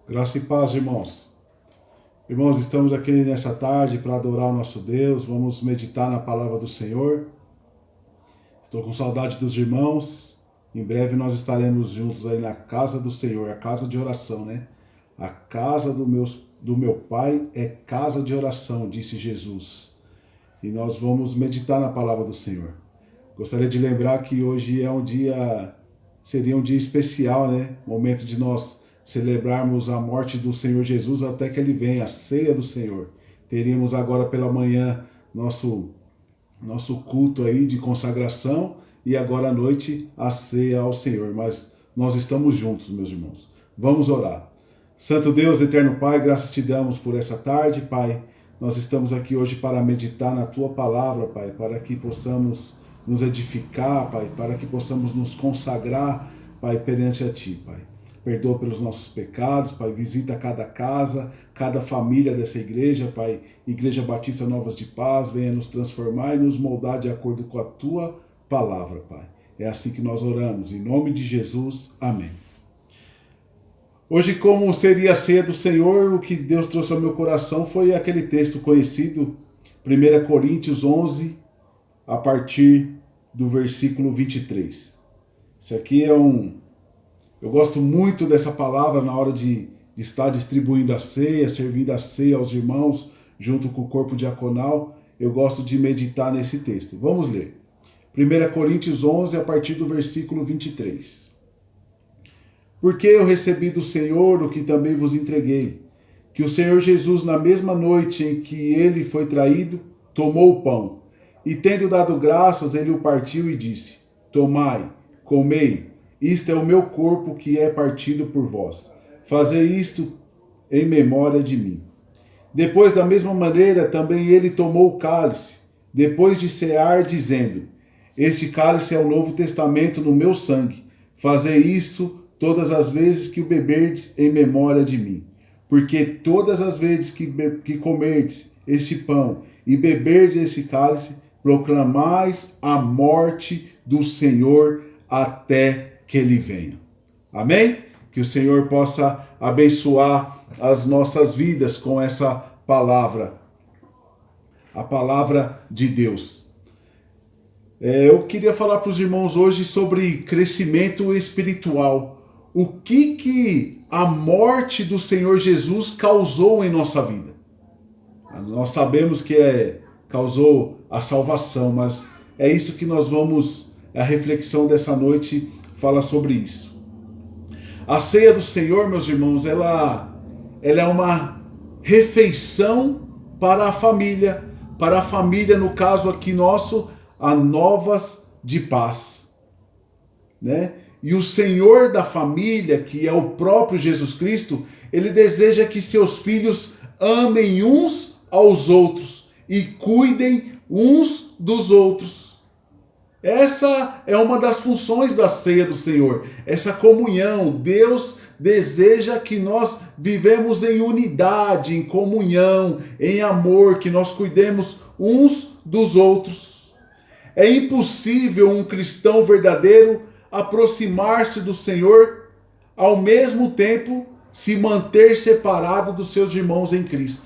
Graça e paz, irmãos. Irmãos, estamos aqui nessa tarde para adorar o nosso Deus. Vamos meditar na palavra do Senhor. Estou com saudade dos irmãos. Em breve nós estaremos juntos aí na casa do Senhor, a casa de oração, né? A casa do meu Pai é casa de oração, disse Jesus. E nós vamos meditar na palavra do Senhor. Gostaria de lembrar que hoje seria um dia especial, né? Momento de nós celebrarmos a morte do Senhor Jesus até que Ele venha, a ceia do Senhor. Teríamos agora pela manhã nosso culto aí de consagração e agora à noite a ceia ao Senhor. Mas nós estamos juntos, meus irmãos. Vamos orar. Santo Deus, eterno Pai, graças te damos por essa tarde, Pai. Nós estamos aqui hoje para meditar na Tua palavra, Pai, para que possamos nos edificar, Pai, para que possamos nos consagrar, Pai, perante a Ti, Pai. Perdoa pelos nossos pecados, Pai, visita cada casa, cada família dessa igreja, Pai, Igreja Batista Novas de Paz, venha nos transformar e nos moldar de acordo com a Tua palavra, Pai. É assim que nós oramos, em nome de Jesus, amém. Hoje, como seria a ceia do Senhor, o que Deus trouxe ao meu coração foi aquele texto conhecido, 1 Coríntios 11, a partir do versículo 23. Isso aqui Eu gosto muito dessa palavra na hora de estar distribuindo a ceia, servindo a ceia aos irmãos, junto com o corpo diaconal. Eu gosto de meditar nesse texto. Vamos ler. 1 Coríntios 11, a partir do versículo 23. Porque eu recebi do Senhor o que também vos entreguei, que o Senhor Jesus, na mesma noite em que ele foi traído, tomou o pão, e tendo dado graças, ele o partiu e disse: Tomai, comei, isto é o meu corpo que é partido por vós. Fazei isto em memória de mim. Depois, da mesma maneira, também ele tomou o cálice, depois de cear, dizendo: Este cálice é o novo testamento no meu sangue. Fazei isto todas as vezes que o beberdes em memória de mim. Porque todas as vezes que comerdes este pão e beberdes este cálice, proclamais a morte do Senhor até que Ele venha. Amém? Que o Senhor possa abençoar as nossas vidas com essa palavra, a palavra de Deus. Eu queria falar para os irmãos hoje sobre crescimento espiritual. O que a morte do Senhor Jesus causou em nossa vida? Nós sabemos que causou a salvação, mas é isso que nós vamos, a reflexão dessa noite fala sobre isso. A ceia do Senhor, meus irmãos, ela é uma refeição para a família no caso aqui nosso, a Novas de Paz, né? E o Senhor da família, que é o próprio Jesus Cristo, ele deseja que seus filhos amem uns aos outros e cuidem uns dos outros. Essa é uma das funções da ceia do Senhor, essa comunhão. Deus deseja que nós vivemos em unidade, em comunhão, em amor, que nós cuidemos uns dos outros. É impossível um cristão verdadeiro aproximar-se do Senhor, ao mesmo tempo se manter separado dos seus irmãos em Cristo.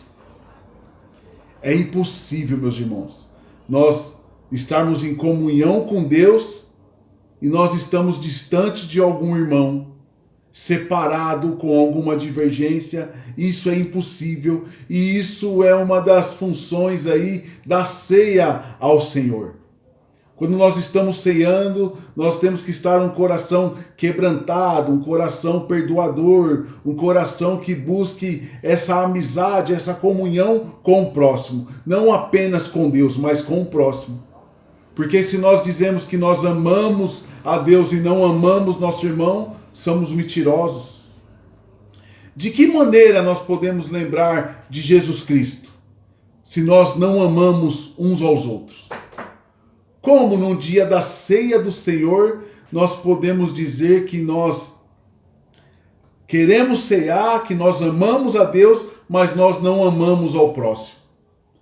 É impossível, meus irmãos, nós estarmos em comunhão com Deus e nós estamos distantes de algum irmão, separado com alguma divergência. Isso é impossível e isso é uma das funções aí da ceia ao Senhor. Quando nós estamos ceando, nós temos que estar um coração quebrantado, um coração perdoador, um coração que busque essa amizade, essa comunhão com o próximo. Não apenas com Deus, mas com o próximo. Porque se nós dizemos que nós amamos a Deus e não amamos nosso irmão, somos mentirosos. De que maneira nós podemos lembrar de Jesus Cristo, se nós não amamos uns aos outros? Como no dia da ceia do Senhor, nós podemos dizer que nós queremos cear, que nós amamos a Deus, mas nós não amamos ao próximo?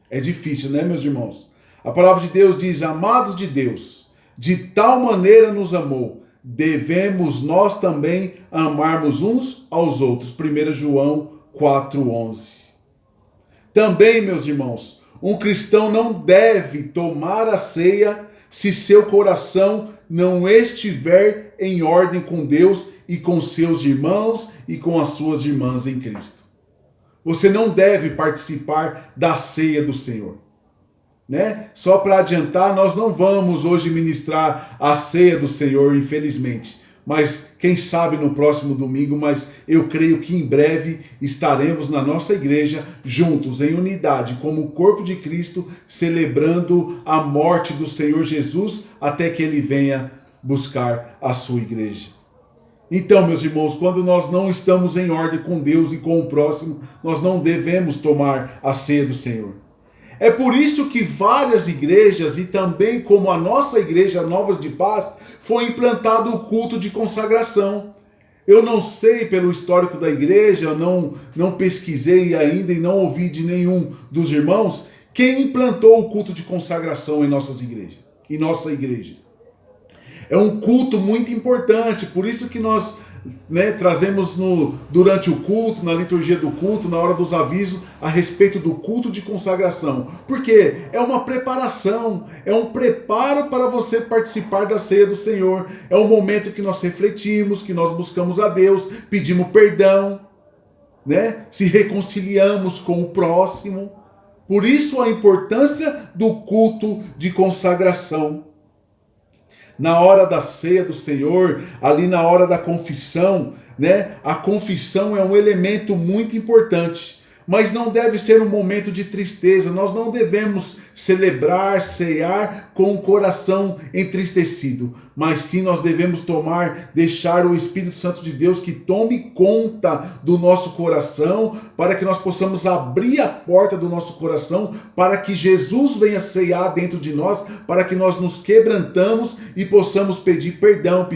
É difícil, né, meus irmãos? A palavra de Deus diz: amados de Deus, de tal maneira nos amou, devemos nós também amarmos uns aos outros. 1 João 4,11. Também, meus irmãos, um cristão não deve tomar a ceia se seu coração não estiver em ordem com Deus e com seus irmãos e com as suas irmãs em Cristo. Você não deve participar da ceia do Senhor. Né? Só para adiantar, nós não vamos hoje ministrar a ceia do Senhor, infelizmente. Mas quem sabe no próximo domingo, mas eu creio que em breve estaremos na nossa igreja juntos, em unidade, como o corpo de Cristo, celebrando a morte do Senhor Jesus até que Ele venha buscar a sua igreja. Então, meus irmãos, quando nós não estamos em ordem com Deus e com o próximo, nós não devemos tomar a ceia do Senhor. É por isso que várias igrejas, e também como a nossa igreja Novas de Paz, foi implantado o culto de consagração. Eu não sei pelo histórico da igreja, não pesquisei ainda e não ouvi de nenhum dos irmãos quem implantou o culto de consagração em nossa igreja. É um culto muito importante, por isso que nós trazemos durante o culto, na liturgia do culto, na hora dos avisos, a respeito do culto de consagração. Porque é uma preparação, é um preparo para você participar da ceia do Senhor. É um momento que nós refletimos, que nós buscamos a Deus, pedimos perdão, se reconciliamos com o próximo. Por isso a importância do culto de consagração. Na hora da ceia do Senhor, ali na hora da confissão, a confissão é um elemento muito importante, mas não deve ser um momento de tristeza. Nós não devemos celebrar, cear com o coração entristecido, mas sim nós devemos deixar o Espírito Santo de Deus que tome conta do nosso coração, para que nós possamos abrir a porta do nosso coração, para que Jesus venha cear dentro de nós, para que nós nos quebrantamos e possamos pedir perdão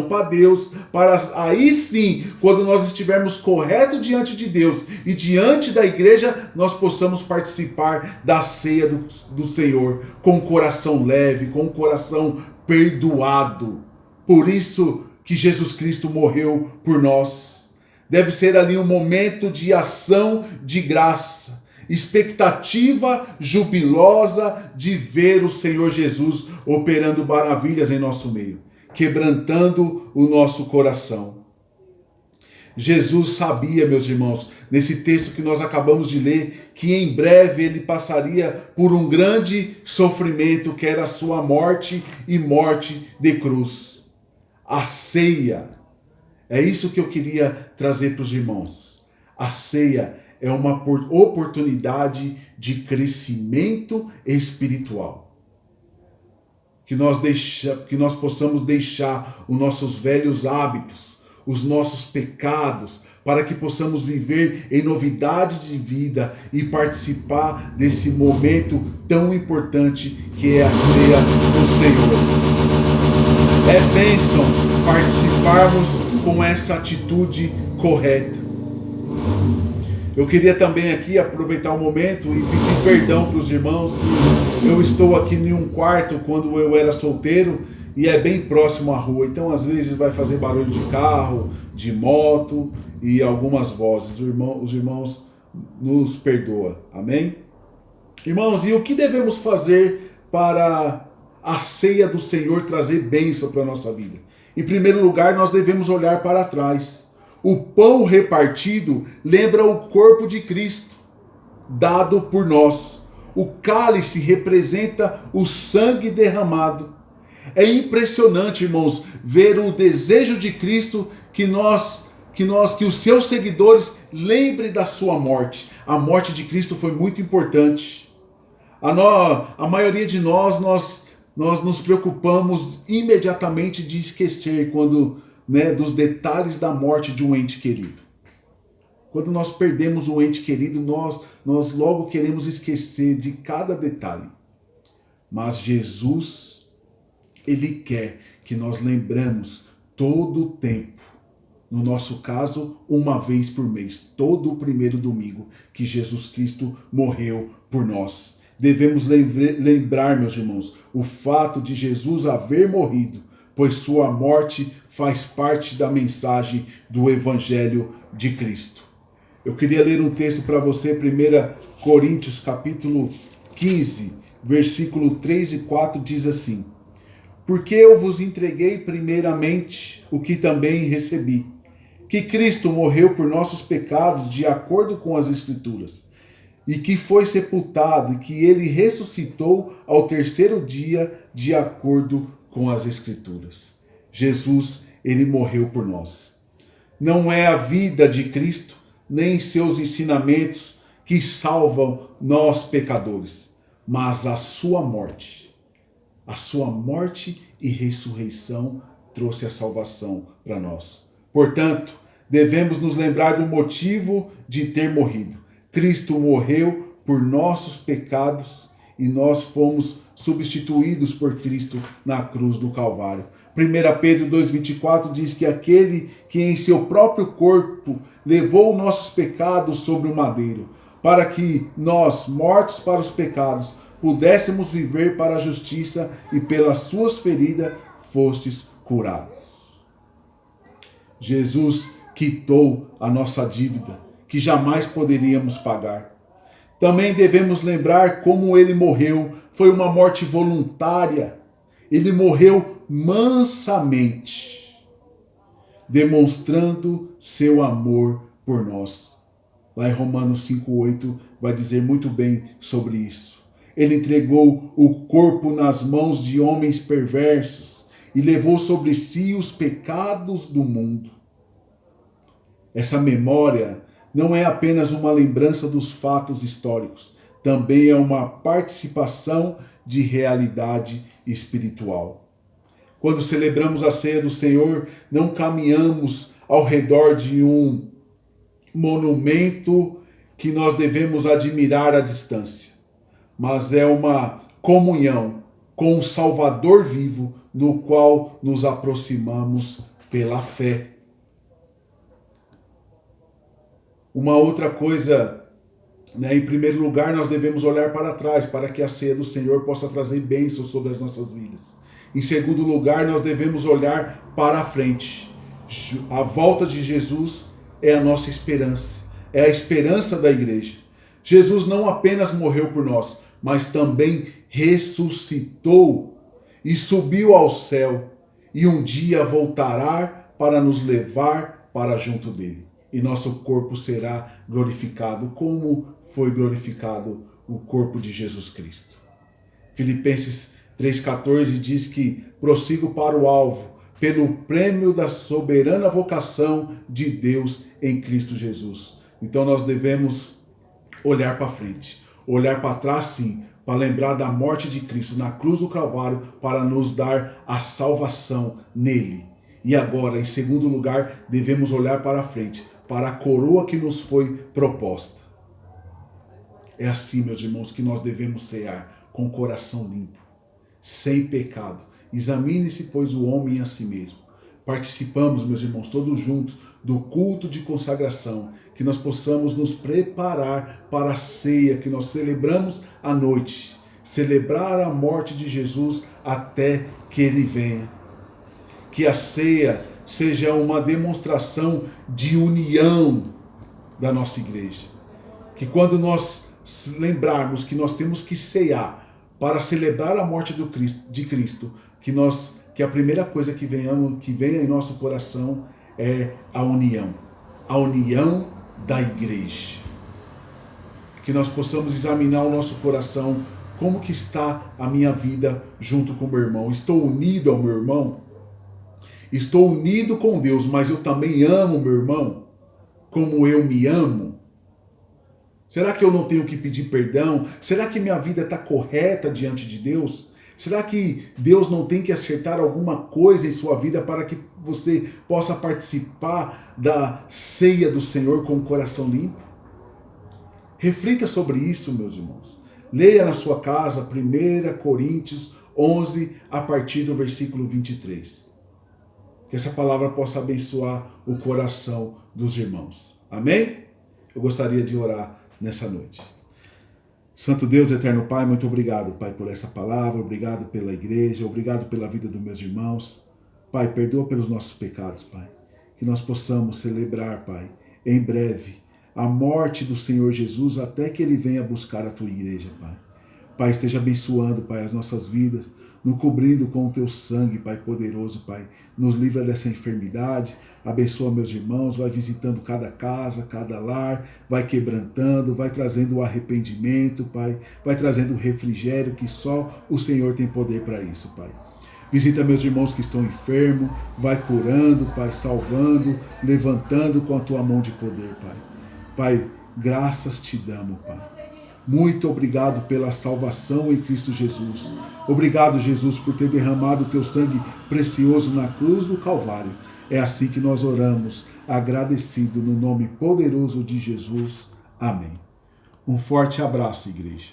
para Deus, para aí sim, quando nós estivermos corretos diante de Deus e diante da igreja, nós possamos participar da ceia do Senhor com o coração leve, com o coração perdoado. Por isso que Jesus Cristo morreu por nós. Deve ser ali um momento de ação de graça, expectativa jubilosa de ver o Senhor Jesus operando maravilhas em nosso meio, quebrantando o nosso coração. Jesus sabia, meus irmãos, nesse texto que nós acabamos de ler, que em breve ele passaria por um grande sofrimento, que era a sua morte e morte de cruz. A ceia, é isso que eu queria trazer para os irmãos. A ceia é uma oportunidade de crescimento espiritual. Que nós possamos deixar os nossos velhos hábitos, os nossos pecados, para que possamos viver em novidade de vida e participar desse momento tão importante que é a ceia do Senhor. É bênção participarmos com essa atitude correta. Eu queria também aqui aproveitar o momento e pedir perdão para os irmãos. Eu estou aqui em um quarto quando eu era solteiro, e é bem próximo à rua, então às vezes vai fazer barulho de carro, de moto e algumas vozes. Os irmãos nos perdoam, amém? Irmãos, e o que devemos fazer para a ceia do Senhor trazer bênção para a nossa vida? Em primeiro lugar, nós devemos olhar para trás. O pão repartido lembra o corpo de Cristo, dado por nós. O cálice representa o sangue derramado. É impressionante, irmãos, ver o desejo de Cristo que os seus seguidores lembrem da sua morte. A morte de Cristo foi muito importante. A maioria de nós nos preocupamos imediatamente de esquecer dos detalhes da morte de um ente querido. Quando nós perdemos um ente querido, nós logo queremos esquecer de cada detalhe. Mas Jesus, Ele quer que nós lembremos todo o tempo, no nosso caso, uma vez por mês, todo o primeiro domingo, que Jesus Cristo morreu por nós. Devemos lembrar, meus irmãos, o fato de Jesus haver morrido pois sua morte faz parte da mensagem do Evangelho de Cristo. Eu queria ler um texto para você, 1 Coríntios capítulo 15, versículo 3 e 4, diz assim: porque eu vos entreguei primeiramente o que também recebi, que Cristo morreu por nossos pecados de acordo com as Escrituras, e que foi sepultado, e que ele ressuscitou ao terceiro dia de acordo com as Escrituras. Jesus, ele morreu por nós. Não é a vida de Cristo, nem seus ensinamentos que salvam nós pecadores, mas a sua morte. A sua morte e ressurreição trouxe a salvação para nós. Portanto, devemos nos lembrar do motivo de ter morrido. Cristo morreu por nossos pecados e nós fomos substituídos por Cristo na cruz do Calvário. 1 Pedro 2,24 diz que aquele que em seu próprio corpo levou nossos pecados sobre o madeiro, para que nós, mortos para os pecados, pudéssemos viver para a justiça, e pelas suas feridas fostes curados. Jesus quitou a nossa dívida, que jamais poderíamos pagar. Também devemos lembrar como ele morreu. Foi uma morte voluntária. Ele morreu mansamente, demonstrando seu amor por nós. Lá em Romanos 5,8 vai dizer muito bem sobre isso. Ele entregou o corpo nas mãos de homens perversos e levou sobre si os pecados do mundo. Essa memória não é apenas uma lembrança dos fatos históricos, também é uma participação de realidade espiritual. Quando celebramos a ceia do Senhor, não caminhamos ao redor de um monumento que nós devemos admirar à distância, mas é uma comunhão com o Salvador vivo, no qual nos aproximamos pela fé. Uma outra coisa, em primeiro lugar, nós devemos olhar para trás, para que a ceia do Senhor possa trazer bênçãos sobre as nossas vidas. Em segundo lugar, nós devemos olhar para a frente. A volta de Jesus é a nossa esperança, é a esperança da igreja. Jesus não apenas morreu por nós, mas também ressuscitou e subiu ao céu, e um dia voltará para nos levar para junto dele. E nosso corpo será glorificado, como foi glorificado o corpo de Jesus Cristo. Filipenses 3,14 diz que prossigo para o alvo, pelo prêmio da soberana vocação de Deus em Cristo Jesus. Então nós devemos olhar para frente, olhar para trás sim, para lembrar da morte de Cristo na cruz do Calvário, para nos dar a salvação nele. E agora, em segundo lugar, devemos olhar para frente, para a coroa que nos foi proposta. É assim, meus irmãos, que nós devemos cear, com o coração limpo, sem pecado. Examine-se, pois, o homem a si mesmo. Participamos, meus irmãos, todos juntos, do culto de consagração, que nós possamos nos preparar para a ceia que nós celebramos à noite, celebrar a morte de Jesus até que ele venha. Que a ceia seja uma demonstração de união da nossa igreja. Que quando nós lembrarmos que nós temos que ceiar para celebrar a morte de Cristo, que a primeira coisa que venha em nosso coração é a união da igreja. Que nós possamos examinar o nosso coração, como que está a minha vida junto com o meu irmão. Estou unido ao meu irmão? Estou unido com Deus, mas eu também amo meu irmão como eu me amo? Será que eu não tenho que pedir perdão? Será que minha vida está correta diante de Deus? Será que Deus não tem que acertar alguma coisa em sua vida para que você possa participar da ceia do Senhor com o coração limpo? Reflita sobre isso, meus irmãos. Leia na sua casa 1 Coríntios 11, a partir do versículo 23. Que essa palavra possa abençoar o coração dos irmãos. Amém? Eu gostaria de orar nessa noite. Santo Deus, eterno Pai, muito obrigado, Pai, por essa palavra, obrigado pela igreja, obrigado pela vida dos meus irmãos. Pai, perdoa pelos nossos pecados, Pai. Que nós possamos celebrar, Pai, em breve, a morte do Senhor Jesus até que Ele venha buscar a Tua igreja, Pai. Pai, esteja abençoando, Pai, as nossas vidas, nos cobrindo com o Teu sangue, Pai poderoso, Pai. Nos livra dessa enfermidade, abençoa meus irmãos, vai visitando cada casa, cada lar, vai quebrantando, vai trazendo o arrependimento, Pai, vai trazendo o refrigério que só o Senhor tem poder para isso, Pai. Visita meus irmãos que estão enfermos, vai curando, Pai, salvando, levantando com a Tua mão de poder, Pai. Pai, graças te damos, Pai. Muito obrigado pela salvação em Cristo Jesus. Obrigado, Jesus, por ter derramado o Teu sangue precioso na cruz do Calvário. É assim que nós oramos, agradecido no nome poderoso de Jesus. Amém. Um forte abraço, igreja.